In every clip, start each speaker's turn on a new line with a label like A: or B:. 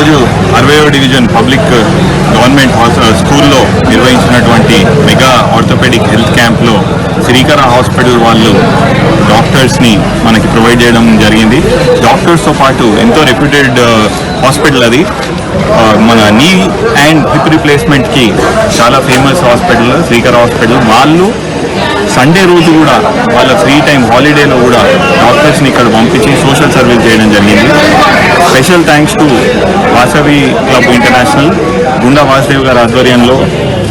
A: ఈరోజు 60వ division public government స్కూల్లో నిర్వహించినటువంటి మెగా ఆర్థోపెడిక్ హెల్త్ క్యాంప్లో శ్రీకర హాస్పిటల్ వాళ్ళు డాక్టర్స్ని మనకి ప్రొవైడ్ చేయడం జరిగింది. డాక్టర్స్తో పాటు ఎంతో రెప్యూటెడ్ హాస్పిటల్ అది. మన నీ అండ్ హిప్ రిప్లేస్మెంట్కి చాలా ఫేమస్ హాస్పిటల్ శ్రీకర హాస్పిటల్. వాళ్ళు సండే రోజు కూడా వాళ్ళ ఫ్రీ టైం హాలిడేలో కూడా డాక్టర్స్ని ఇక్కడ పంపించి సోషల్ సర్వీస్ చేయడం జరిగింది. Special thanks to Vasavi club international, గుండా వాసుదేవ్ గారి ఆధ్వర్యంలో,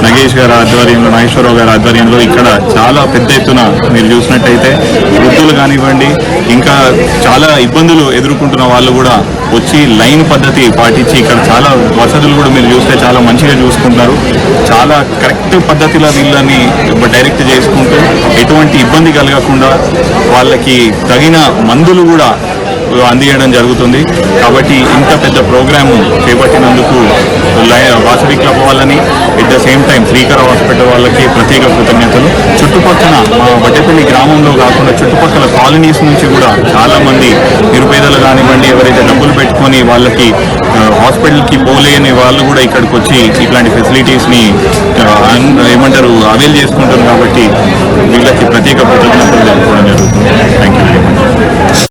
A: నగేష్ గారి ఆధ్వర్యంలో, నాగేశ్వరరావు గారి ఆధ్వర్యంలో ఇక్కడ చాలా పెద్ద ఎత్తున మీరు చూసినట్టయితే వృద్ధులు కానివ్వండి, ఇంకా చాలా ఇబ్బందులు ఎదుర్కొంటున్న వాళ్ళు కూడా వచ్చి లైన్ పద్ధతి పాటించి ఇక్కడ చాలా వసతులు కూడా మీరు చూస్తే చాలా మంచిగా చూసుకుంటారు. చాలా కరెక్ట్ పద్ధతిలో వీళ్ళని డైరెక్ట్ చేసుకుంటూ ఎటువంటి ఇబ్బంది కలగకుండా వాళ్ళకి తగిన మందులు కూడా అందించడం జరుగుతుంది. కాబట్టి ఇంత పెద్ద ప్రోగ్రాము చేపట్టినందుకు వాసవి క్లబ్ వాళ్ళని, at the same time Srikara hospital వాళ్ళకి ప్రత్యేక కృతజ్ఞతలు. చుట్టుపక్కల మా వడ్డేపల్లి గ్రామంలో కాకుండా చుట్టుపక్కల కాలనీస్ నుంచి కూడా చాలామంది నిరుపేదలు కానివ్వండి, ఎవరైతే డబ్బులు పెట్టుకొని వాళ్ళకి హాస్పిటల్కి పోలేని వాళ్ళు కూడా ఇక్కడికి వచ్చి ఇట్లాంటి ఫెసిలిటీస్ని అవైల్ చేసుకుంటారు. కాబట్టి వీళ్ళకి ప్రత్యేక కృతజ్ఞతలు తెలుపుకోవడం జరుగుతుంది. Thank you very much.